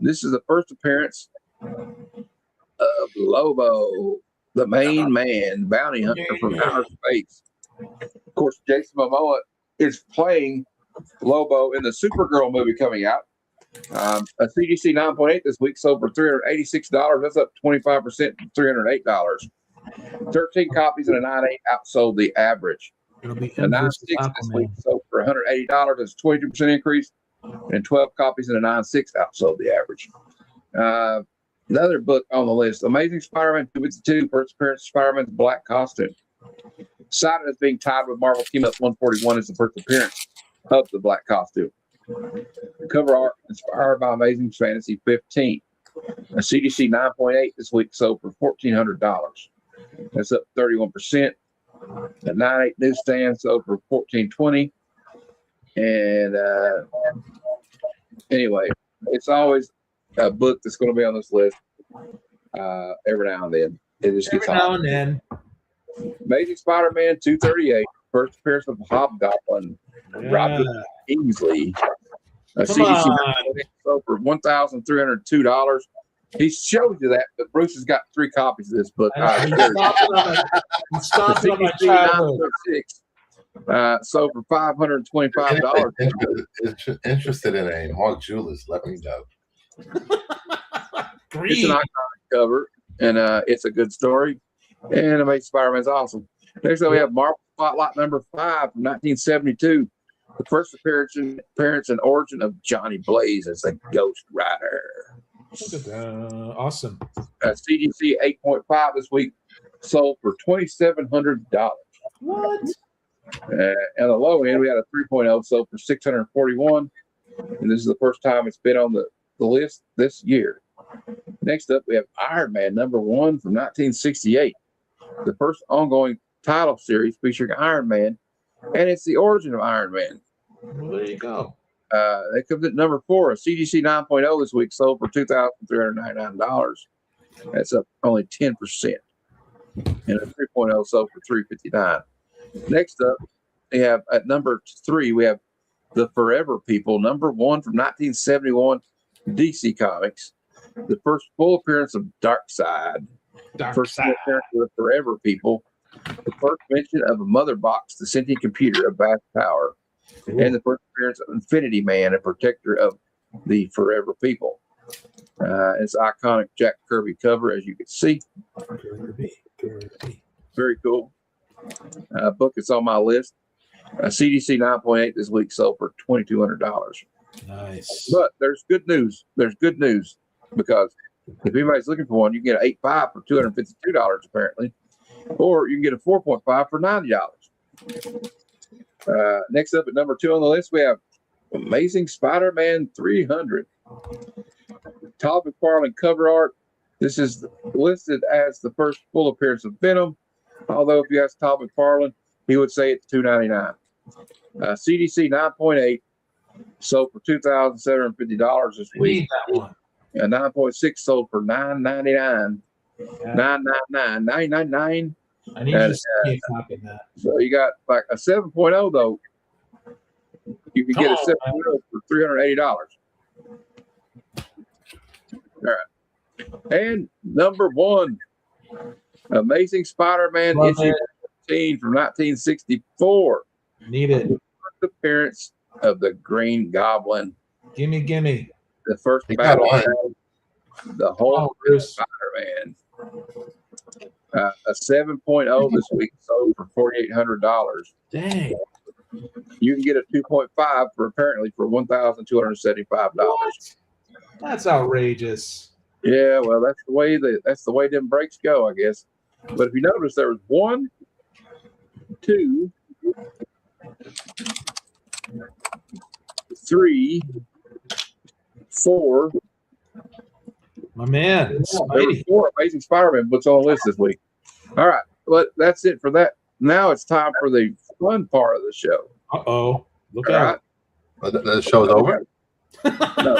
This is the first appearance of Lobo, the main man, bounty hunter from outer space. Of course, Jason Momoa is playing Lobo in the Supergirl movie coming out. A CDC 9.8 this week sold for $386. That's up 25% from $308. 13 copies and a 9.8 outsold the average.
It'll be
A 9.6 this week sold for $180. That's a 22% increase. And 12 copies and a 9.6 outsold the average. Another book on the list, Amazing Spider-Man 252, first appearance of Spider-Man's black costume. Cited as being tied with Marvel Team Up 141 as the first appearance of the black costume. Cover art inspired by Amazing Fantasy 15. A CDC 9.8 this week sold for $1,400. That's up 31%. A 9.8 newsstand sold for $1,420. And anyway, it's always a book that's going to be on this list every now and then. It just gets
every now and then.
Amazing Spider-Man 238, first appearance of Hobgoblin, Robert Kingsley. A CDC sold for $1,302. He shows you that, but Bruce has got 3 copies of this book.
He's stomping on my childhood.
Sold for $525.
Interested in a Mark Julius? Let me know.
It's an iconic cover, and it's a good story. And Amazing Spider-Man's awesome. Next up, we have Marvel Spotlight number 5 from 1972. The first appearance and origin of Johnny Blaze as the Ghost Rider.
Awesome.
CDC 8.5 this week sold for $2,700.
What?
And the low end, we had a 3.0 sold for $641. And this is the first time it's been on the list this year. Next up, we have Iron Man number 1 from 1968. The first ongoing title series featuring Iron Man, and it's the origin of Iron Man.
Well, there you go.
That comes at number 4. A CDC 9.0 this week sold for $2,399. That's up only 10%. And a 3.0 sold for $359. Next up, we have at number 3, we have The Forever People, number 1 from 1971, DC Comics. The first full appearance of Darkseid. First appearance of the Forever People. The first mention of a mother box, the sentient computer of vast power. Cool. And the first appearance of Infinity Man, a protector of the Forever People. It's an iconic Jack Kirby cover, as you can see. Very cool. Book is on my list. CDC 9.8 this week sold for $2,200.
Nice.
But there's good news. There's good news because if anybody's looking for one, you can get an 8.5 for $252 apparently, or you can get a 4.5 for $90. Next up at number 2 on the list, we have Amazing Spider-Man 300. Todd McFarlane cover art. This is listed as the first full appearance of Venom, although if you ask Todd McFarlane, he would say it's $299. CDC 9.8 sold for $2,750 this week. A 9.6 sold for $999. $999.
I need to see a copy of that.
So you got like a 7.0 though. You can get a 7.0 for $380. All right. And number 1, Amazing Spider-Man issue 14 from 1964.
Need it.
The first appearance of the Green Goblin.
Gimme.
The first battle of the whole Spider-Man. A 7.0 this week sold for $4,800.
Dang.
You can get a 2.5 for $1,275.
That's outrageous.
Yeah, well, that's the way them breaks go, I guess. But if you notice, there was 1, 2, 3, 4.
My man.
There were 4 Amazing Spider-Man books on the list this week. All right, but that's it for that. Now it's time for the fun part of the show.
Uh-oh. Look out.
Right. The show's over?
No.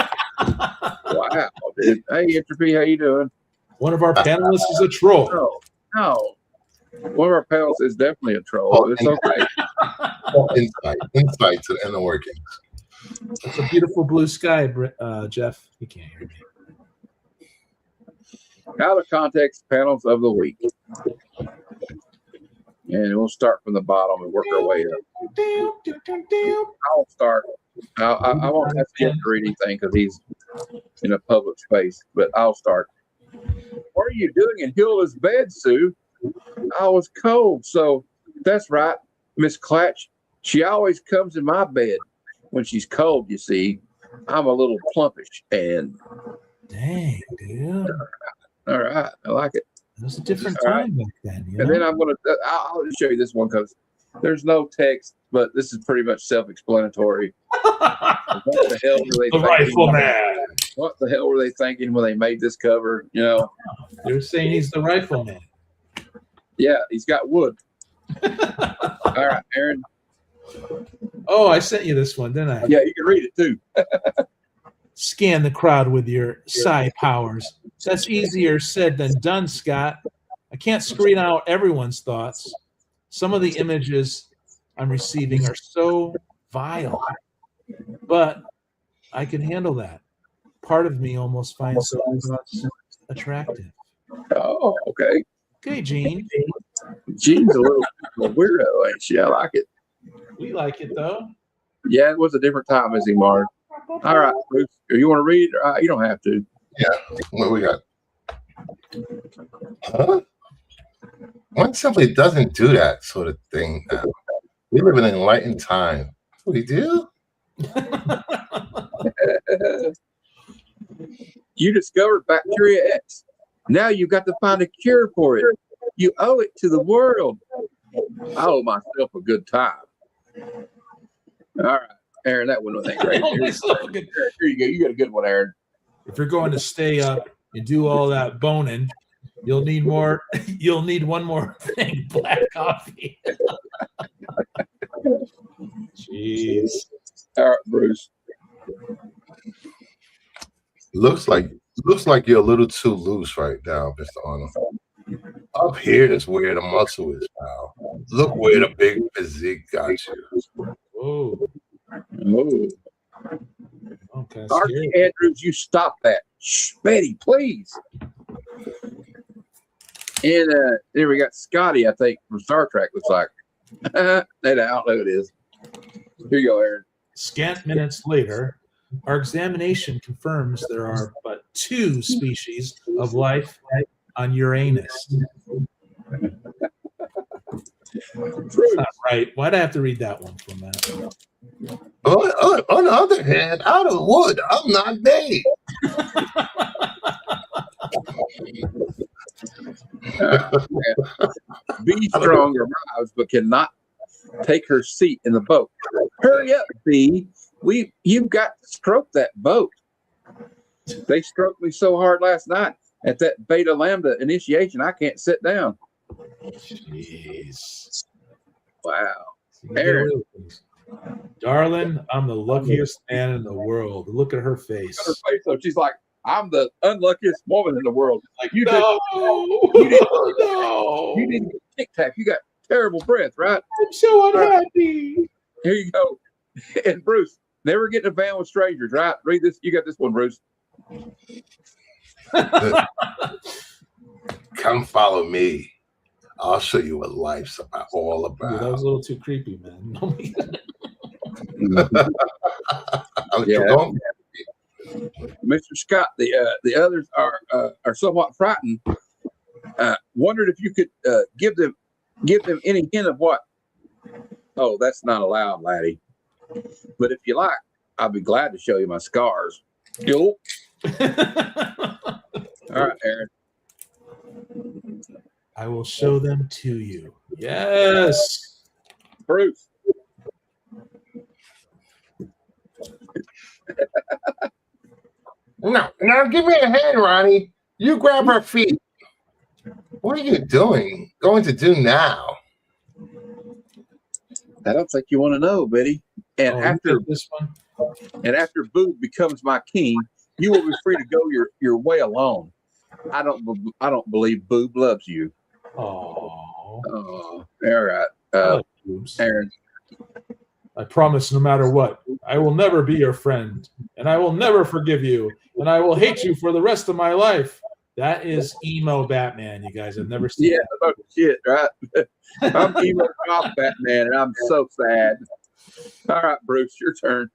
Wow, dude. Hey, Entropy, how you doing?
One of our panelists is a troll.
No. One of our panelists is definitely a troll. It's okay.
Insight to the inner workings.
It's a beautiful blue sky, Jeff. You can't hear me.
Out of context panels of the week. And we'll start from the bottom and work our way up. I'll start I won't ask him to read anything because he's in a public space, but I'll start. What are you doing in Hilla's bed, Sue? I was cold, so that's right, Miss Clatch. She always comes in my bed when she's cold, you see. I'm a little plumpish and
dang, dude.
All right, I like it.
It was a different time back then. You know?
And then I'll just show you this one because there's no text, but this is pretty much self-explanatory. What the hell were they
the rifleman.
What the hell were they thinking when they made this cover? You know,
they're saying he's the rifleman.
Yeah, he's got wood. All right, Aaron.
Oh, I sent you this one, didn't I?
Yeah, you can read it too.
Scan the crowd with your psi powers. That's easier said than done, Scott. I can't screen out everyone's thoughts. Some of the images I'm receiving are so vile, but I can handle that. Part of me almost finds those thoughts attractive.
Oh, okay.
Okay, Gene.
Gene's a little weirdo, ain't she? I like it.
We like it, though.
Yeah, it was a different time, as he Mark. All right, Bruce, you want to read? You don't have to.
Yeah. What we got? Huh? One simply doesn't do that sort of thing now. We live in an enlightened time. We do?
You discovered Bacteria X. Now you've got to find a cure for it. You owe it to the world. I owe myself a good time. All right, Aaron, that one was great. Here you go. You got a good one, Aaron.
If you're going to stay up and do all that boning, you'll need more. You'll need one more thing: black coffee. Jeez.
All right, Bruce.
Looks like you're a little too loose right now, Mr. Arnold. Up here is where the muscle is, pal. Look where the big physique got you.
Oh. Okay.
Archie Andrews, you stop that. Shh, Betty, please. And there we got Scotty, I think, from Star Trek, looks like. I don't know who it is. Here you go, Aaron.
Scant minutes later, our examination confirms there are but 2 species of life on Uranus. That's not right. Why'd I have to read that one from that?
On the other hand, out of wood, I'm not made.
B Strong arrives but cannot take her seat in the boat. Hurry up, B. You've got to stroke that boat. They stroked me so hard last night at that Beta Lambda initiation, I can't sit down.
Jeez.
Wow. Aaron.
Darling, I'm the luckiest man in the world. Look at her face.
Her face though, she's like, I'm the unluckiest woman in the world.
Like,
you
no,
you didn't get Tic Tac. You got terrible breath, right?
I'm so unhappy.
Here you go. And Bruce, never get in a van with strangers, right? Read this. You got this one, Bruce.
Come follow me. I'll show you what life's all about.
Dude, that was a little too creepy, man.
Yeah. Mr. Scott, the others are somewhat frightened. Wondered if you could give them any hint of what. Oh, that's not allowed, laddie. But if you like, I'll be glad to show you my scars. Yo. All right, Aaron.
I will show them to you. Yes.
Bruce.
No, now give me a hand, Ronnie. You grab her feet. What are you doing? Going to do now?
I don't think you want to know, Betty. And after
this one,
and after Boob becomes my king, you will be free to go your way alone. I don't believe Boob loves you.
Oh.
All right, Aaron.
I promise, no matter what, I will never be your friend, and I will never forgive you, and I will hate you for the rest of my life. That is emo Batman, you guys have never seen.
Yeah, oh, shit, right? I'm emo Batman, and I'm so sad. All right, Bruce, your turn.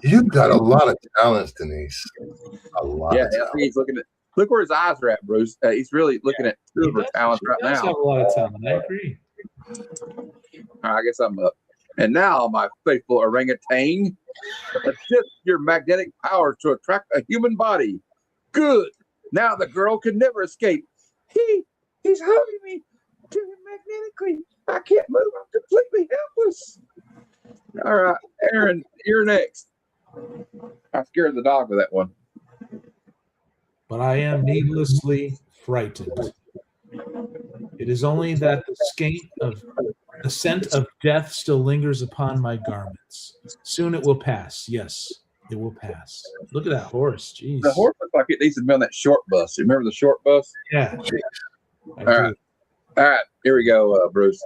You've got a lot of talents, Denise. A lot.
Yeah,
of
I
talent.
think he's looking at. Look where his eyes are at, Bruce. He's really looking at two of her talents right
does
now.
have a lot of talent. I agree.
All right, I guess I'm up. And now, my faithful orangutan, assist your magnetic powers to attract a human body. Good. Now the girl can never escape. He's holding me to him magnetically. I can't move. I'm completely helpless. All right, Aaron, you're next. I scared the dog with that one.
But I am needlessly frightened. It is only that the scent of death still lingers upon my garments. Soon it will pass. Yes, it will pass. Look at that horse. Jeez.
The horse looks like it needs to be on that short bus. You remember the short bus?
Yeah.
All right. All right. Here we go, Bruce.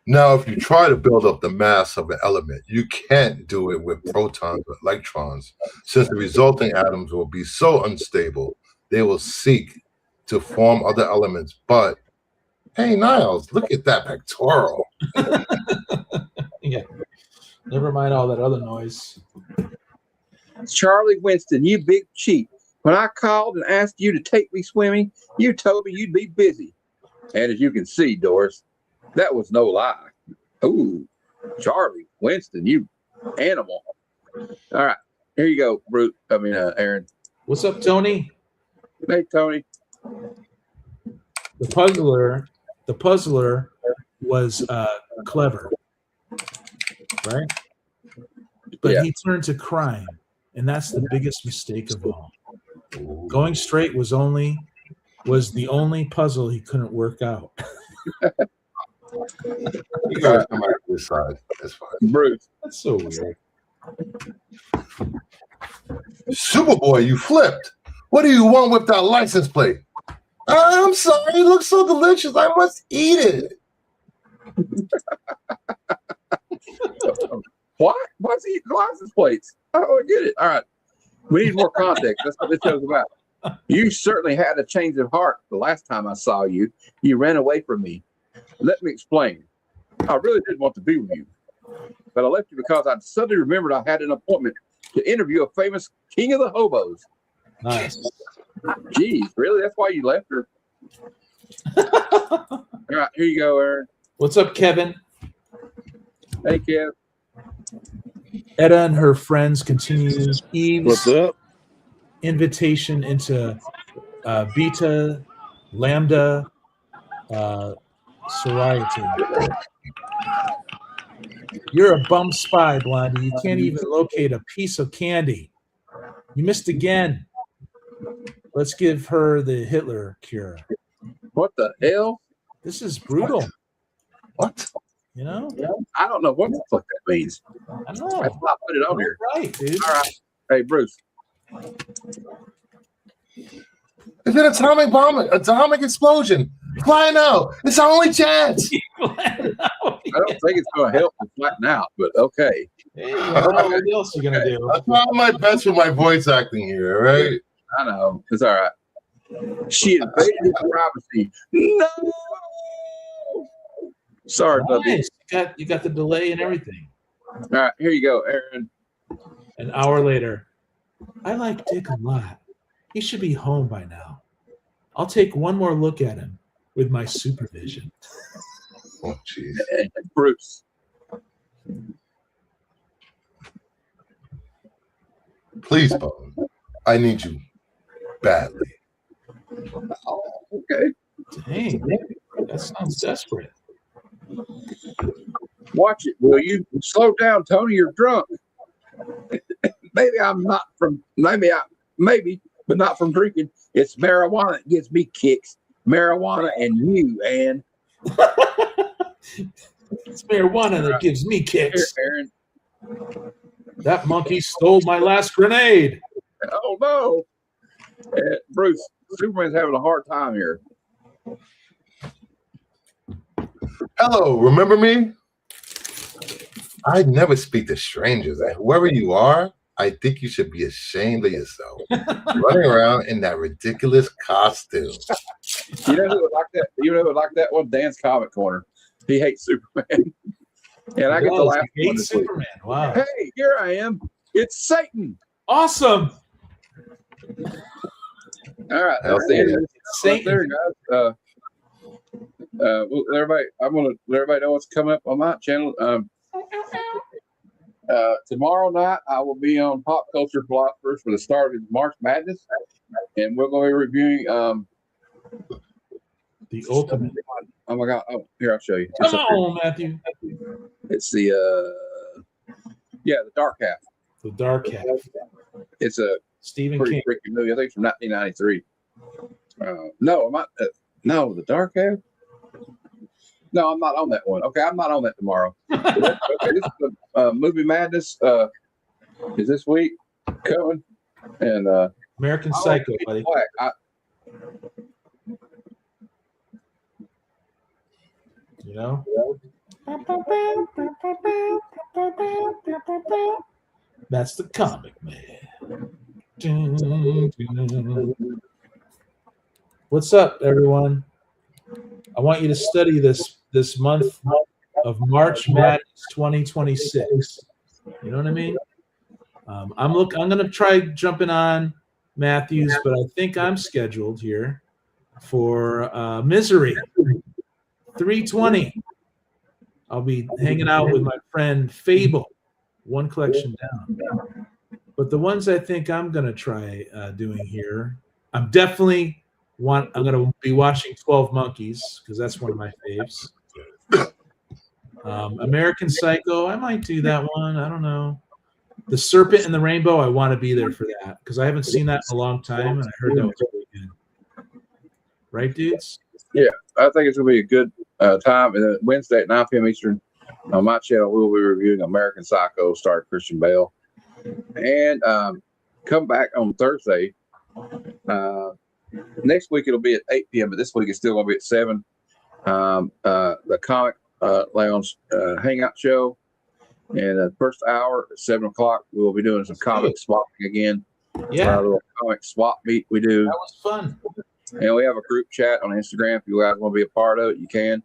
Now, if you try to build up the mass of an element, you can't do it with protons or electrons, since the resulting atoms will be so unstable, they will seek to form other elements. But, hey, Niles, look at that pectoral.
Yeah. Never mind all that other noise.
Charlie Winston, you big cheat. When I called and asked you to take me swimming, you told me you'd be busy. And as you can see, Doris, that was no lie. Ooh, Charlie Winston, you animal. All right, here you go, Brute. Aaron.
What's up, Tony?
Hey, Tony.
The puzzler was clever, right? But
Yeah.
he turned to crime, and that's the biggest mistake of all. Going straight was the only puzzle he couldn't work out.
You gotta come out this side. That's fine.
Bruce.
That's so weird.
Superboy, you flipped. What do you want with that license plate? I'm sorry, it looks so delicious. I must eat it.
What? Why's he eating license plates? I don't get it. All right. We need more context. That's what this show's about. You certainly had a change of heart the last time I saw you. You ran away from me. Let me explain. I really didn't want to be with you, but I left you because I suddenly remembered I had an appointment to interview a famous king of the hobos.
Nice.
Geez, really? That's why you left her? All right, here you go, Aaron.
What's up, Kevin?
Hey, Kev.
Etta and her friends continue Eve's
What's up?
invitation into Beta Lambda sorority. You're a bum spy, Blondie. You can't even locate a piece of candy. You missed again. Let's give her the Hitler cure.
What the hell?
This is brutal.
What?
You know?
I don't know what the fuck that means.
I know.
That's why I put it on here.
Right, dude.
All right. Hey, Bruce.
It's an atomic explosion. Flying out. It's our only chance.
I don't think it's going to help to flatten out, but okay.
Hey, what else are you gonna do?
I'm trying my best with my voice acting here, right?
I know. It's all right. She invaded his privacy. No! Sorry, Bubby.
Nice. You got the delay and everything.
All right, here you go, Aaron.
An hour later. I like Dick a lot. He should be home by now. I'll take one more look at him with my supervision.
Oh, jeez.
Bruce.
Please, Bone. I need you badly.
Oh, okay.
Dang, that sounds desperate.
Watch it, will you? Slow down, Tony. You're drunk. Maybe, but not from drinking. It's marijuana that gives me kicks. Marijuana and you, and
it's marijuana that gives me kicks.
Here, Aaron.
That monkey stole my last grenade.
Oh no, Bruce. Superman's having a hard time here.
Hello, remember me? I never speak to strangers, and whoever you are, I think you should be ashamed of yourself. Running around in that ridiculous costume.
You know who would like that? You know who would like that one? Dan's Comic Corner. He hates Superman. And I get the last
He
one
hates
this week.
Superman. Wow.
Hey, here I am. It's Satan.
Awesome.
All right, that's the end of this.
Satan.
There, guys. Well, everybody, I'm gonna let everybody know what's coming up on my channel. Tomorrow night, I will be on Pop Culture Philosophers for the start of March Madness, and we're going to be reviewing
The ultimate.
Oh my God! Oh, here I'll show you.
Come on, Matthew.
It's the the Dark Half.
The Dark Half.
It's a
Stephen
pretty
King.
freaky movie. I think it's from 1993. No, I'm not. No, the Dark Half. No, I'm not on that one. Okay, I'm not on that tomorrow. Okay, this is the Movie Madness is this week coming, and
American Psycho, buddy. You know? That's the comic man. What's up, everyone? I want you to study this month of March Madness 2026. You know what I mean? I'm gonna try jumping on Matthews, but I think I'm scheduled here for Misery 320. I'll be hanging out with my friend Fable, one collection down. But the ones I think I'm gonna try doing here, I'm gonna be watching 12 Monkeys because that's one of my faves. American Psycho, I might do that one. I don't know. The Serpent and the Rainbow, I want to be there for that because I haven't seen that in a long time, and I heard that was really good. Right, dudes?
Yeah, I think it's going to be a good time. And Wednesday at 9 p.m. Eastern on my channel, we'll be reviewing American Psycho, starring Christian Bale. And come back on Thursday. Next week it'll be at 8 p.m., but this week it's still going to be at 7. The Comic Lounge Hangout Show. And the first hour at 7 o'clock, we'll be doing some comic swapping again.
Yeah.
A little comic swap meet we do.
That was fun.
And we have a group chat on Instagram. If you guys want to be a part of it, you can.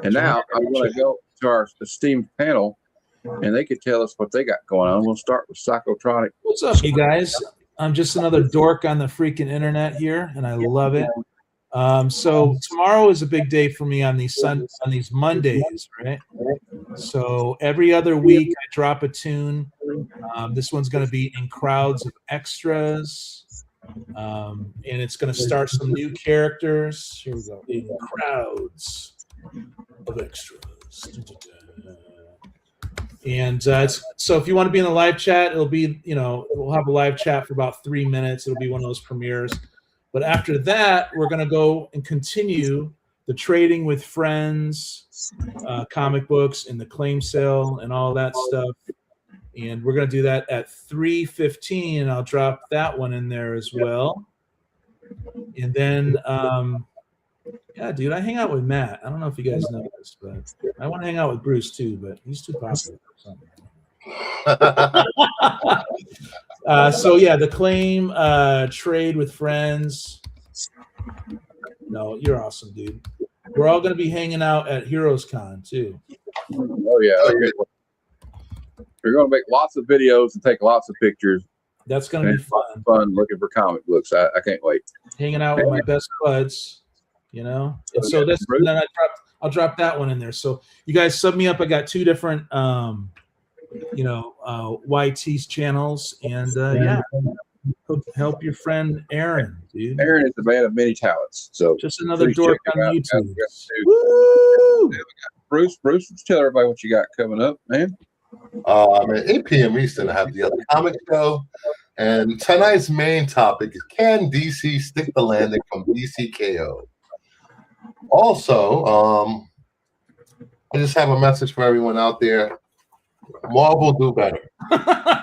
And now I'm going to go to our esteemed panel, and they could tell us what they got going on. We'll start with Psychotronic.
What's up, you guys? I'm just another dork on the freaking internet here, and I love it. So tomorrow is a big day for me on these Mondays, right? So every other week I drop a tune. This one's going to be in crowds of extras, and it's going to start some new characters. Here we go. In crowds of extras. And so if you want to be in the live chat, it'll be, we'll have a live chat for about 3 minutes. It'll be one of those premieres. But after that, we're going to go and continue the Trading with Friends, comic books, and the claim sale and all that stuff. And we're going to do that at 3:15, and I'll drop that one in there as well. And then, yeah, dude, I hang out with Matt. I don't know if you guys know this, but I want to hang out with Bruce too, but he's too popular for something. So yeah, the claim, Trade with Friends. No, you're awesome, dude. We're all going to be hanging out at Heroes Con too.
Oh yeah, okay. We're going to make lots of videos and take lots of pictures.
That's going to be fun.
Fun looking for comic books. I can't wait.
Hanging out with my best buds, And so that's then I'll drop that one in there. So you guys sub me up. I got 2 different YT's channels, and yeah, help your friend Aaron, dude.
Aaron is a man of many talents. So
just another dork on YouTube.
Woo! Bruce, tell everybody what you got coming up, man.
At 8 p.m. Eastern, I have the other comic show, and tonight's main topic is: can DC stick the landing from DCKO? Also, I just have a message for everyone out there. Marvel do better.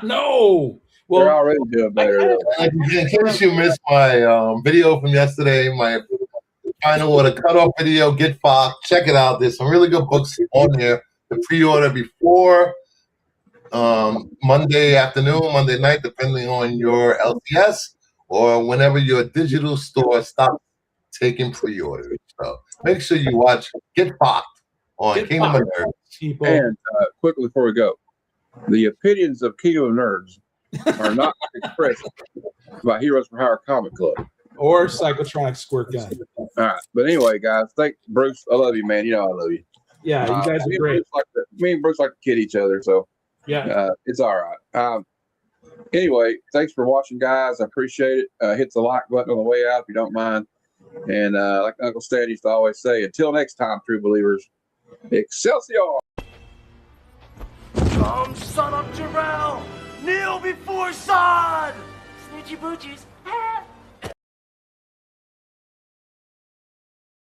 No. Well,
they're already doing better.
In case you missed my video from yesterday, my final order cutoff video, Get Fox, check it out. There's some really good books on there to pre-order before Monday afternoon, Monday night, depending on your LCS or whenever your digital store stops taking pre-orders. So make sure you watch Get Popped on
Get
Kingdom
Popped.
of Nerds.
People.
And quickly before we go, the opinions of Kingdom of Nerds are not expressed by Heroes for Hire Comic Club
Or Psychotronic Squirt Gun.
All right, but anyway, guys, thank Bruce. I love you, man. You know I love you.
Yeah, you guys are great.
Me and Bruce like to kid each other, so
Yeah.
it's all right. Anyway, thanks for watching, guys. I appreciate it. Hit the like button on the way out if you don't mind. And like Uncle Stan used to always say, until next time, true believers, Excelsior!
Come, son of Jarrell! Kneel before Zod! Snitchy boochies.